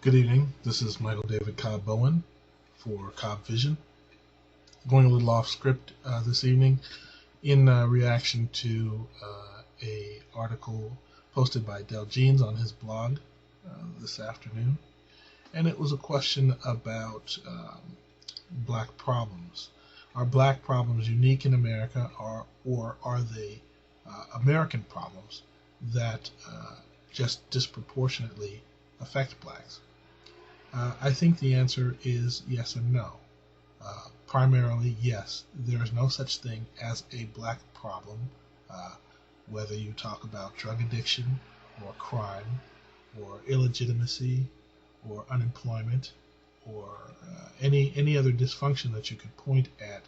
Good evening. This is Michael David Cobb Bowen for Cobb Vision. Going a little off script this evening in reaction to a article posted by Del Jeans on his blog this afternoon, and it was a question about black problems. Are black problems unique in America, or are they American problems that just disproportionately affect blacks? I think the answer is yes and no. Primarily, yes, there is no such thing as a black problem, whether you talk about drug addiction or crime or illegitimacy or unemployment or any other dysfunction that you could point at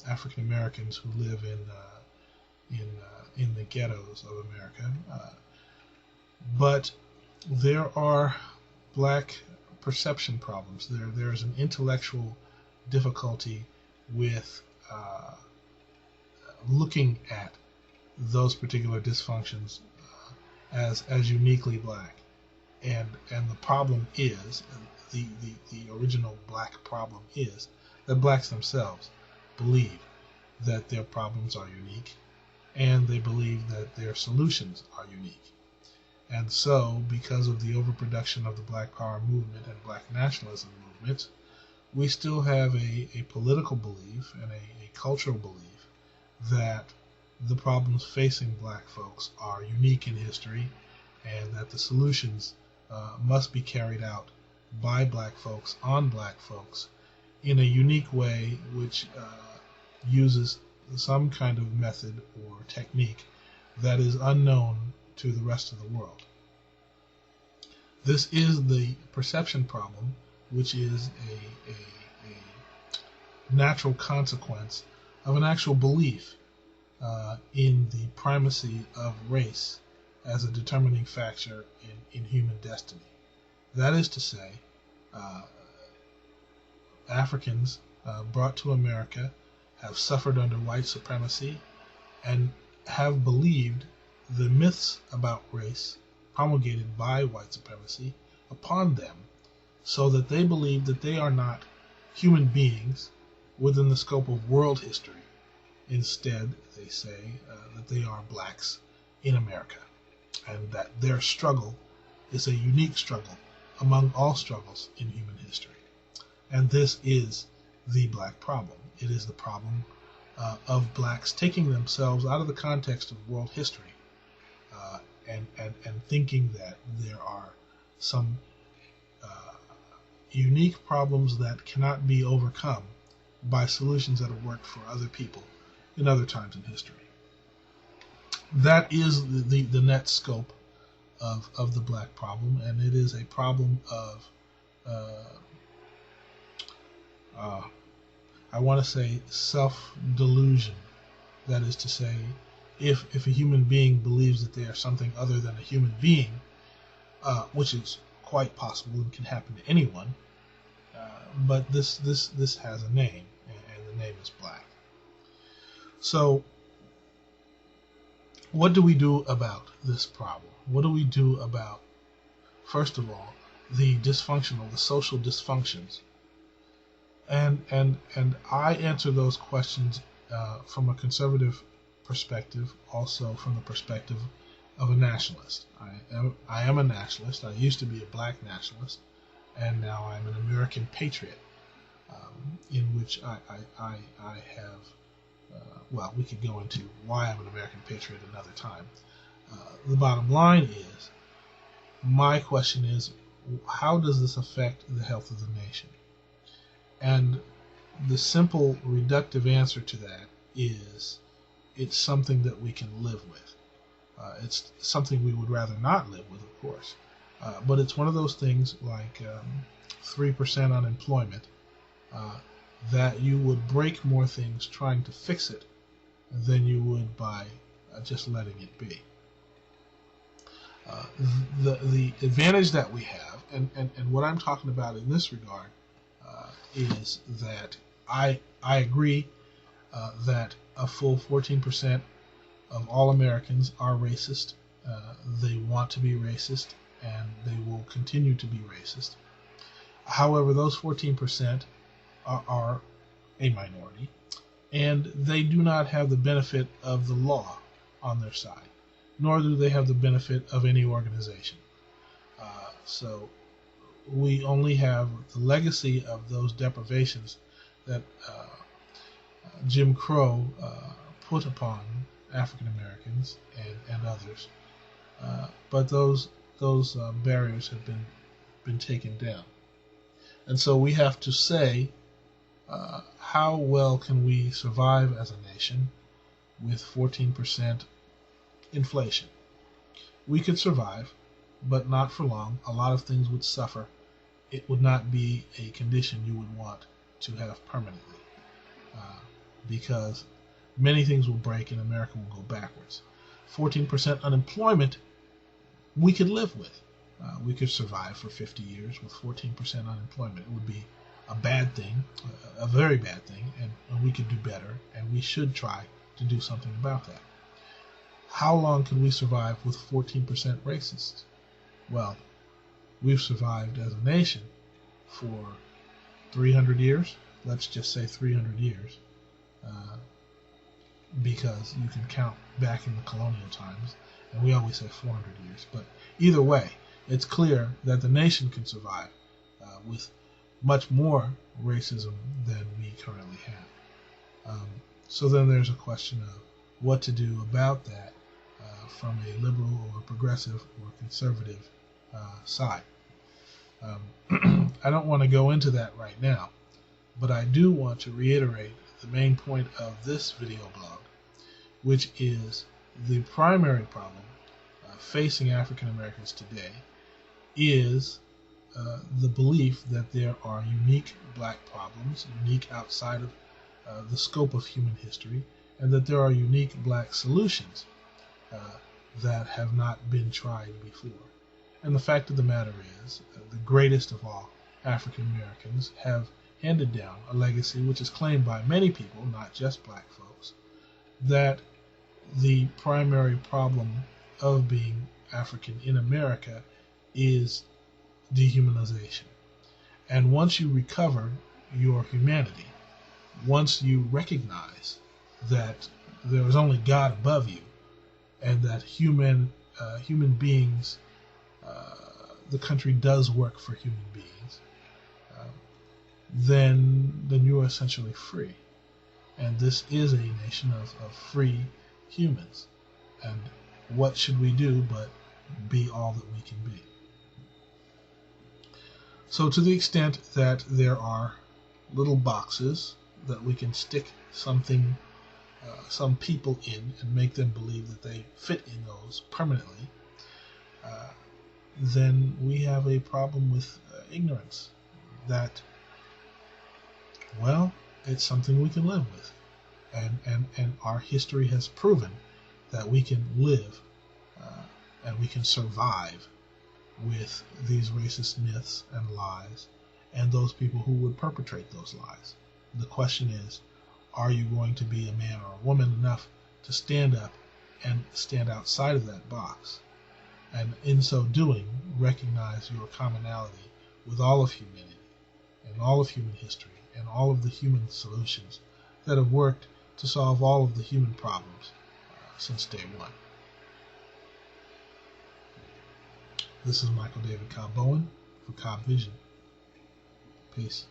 African Americans who live in the ghettos of America. But there are black perception problems. There's an intellectual difficulty with looking at those particular dysfunctions as uniquely black, and the problem is the original black problem is that blacks themselves believe that their problems are unique, and they believe that their solutions are unique. And so, because of the overproduction of the Black Power movement and Black nationalism movement, we still have a political belief and a cultural belief that the problems facing black folks are unique in history, and that the solutions must be carried out by black folks on black folks in a unique way, which uses some kind of method or technique that is unknown to the rest of the world. This is the perception problem, which is a natural consequence of an actual belief in the primacy of race as a determining factor in human destiny. That is to say, Africans brought to America have suffered under white supremacy and have believed the myths about race promulgated by white supremacy upon them, so that they believe that they are not human beings within the scope of world history. Instead, they say that they are blacks in America, and that their struggle is a unique struggle among all struggles in human history. And this is the black problem. It is the problem of blacks taking themselves out of the context of world history and thinking that there are some unique problems that cannot be overcome by solutions that have worked for other people in other times in history. That is the net scope of the black problem, and it is a problem of I want to say self-delusion. That is to say, if a human being believes that they are something other than a human being, which is quite possible and can happen to anyone, but this has a name, and the name is black. So, what do we do about this problem? What do we do about, first of all, the social dysfunctions? And I answer those questions from a conservative perspective, also from the perspective of a nationalist. I am a nationalist. I used to be a black nationalist, and now I'm an American patriot, in which I have, well, we could go into why I'm an American patriot another time. The bottom line is, my question is, how does this affect the health of the nation? And the simple reductive answer to that is, it's something that we can live with. It's something we would rather not live with, of course. But it's one of those things like 3% unemployment, that you would break more things trying to fix it than you would by just letting it be. The advantage that we have, and what I'm talking about in this regard, is that I agree that a full 14% of all Americans are racist. They want to be racist. and they will continue to be racist. However, those 14% are a minority, and they do not have the benefit of the law on their side, nor do they have the benefit of any organization. So we only have the legacy of those deprivations that Jim Crow put upon African Americans and others, but those barriers have been taken down, and so we have to say, how well can we survive as a nation with 14% inflation? We could survive, but not for long. A lot of things would suffer. It would not be a condition you would want to have permanently, because many things will break and America will go backwards. 14% unemployment we could live with. We could survive for 50 years with 14% unemployment. It would be a bad thing, a very bad thing, and we could do better, and we should try to do something about that. How long can we survive with 14% racists? Well, we've survived as a nation for 300 years. Let's just say 300 years, because you can count back in the colonial times, and we always say 400 years. But either way, it's clear that the nation can survive with much more racism than we currently have. So then there's a question of what to do about that from a liberal or progressive or conservative side. I don't want to go into that right now, but I do want to reiterate the main point of this video blog, which is the primary problem facing African Americans today is the belief that there are unique black problems, unique outside of the scope of human history, and that there are unique black solutions that have not been tried before. And the fact of the matter is, the greatest of all African Americans have handed down a legacy which is claimed by many people, not just black folks, that the primary problem of being African in America is dehumanization. And once you recover your humanity, once you recognize that there is only God above you, and that human beings, the country does work for human beings, then you are essentially free. And this is a nation of free humans. And what should we do but be all that we can be? So to the extent that there are little boxes that we can stick something, some people in, and make them believe that they fit in those permanently, then we have a problem with ignorance. That, well, it's something we can live with. And our history has proven that we can live and we can survive with these racist myths and lies and those people who would perpetrate those lies. The question is, are you going to be a man or a woman enough to stand up and stand outside of that box, and in so doing recognize your commonality with all of humanity and all of human history and all of the human solutions that have worked to solve all of the human problems since day one? This is Michael David Cobb Bowen for Cobb Vision. Peace.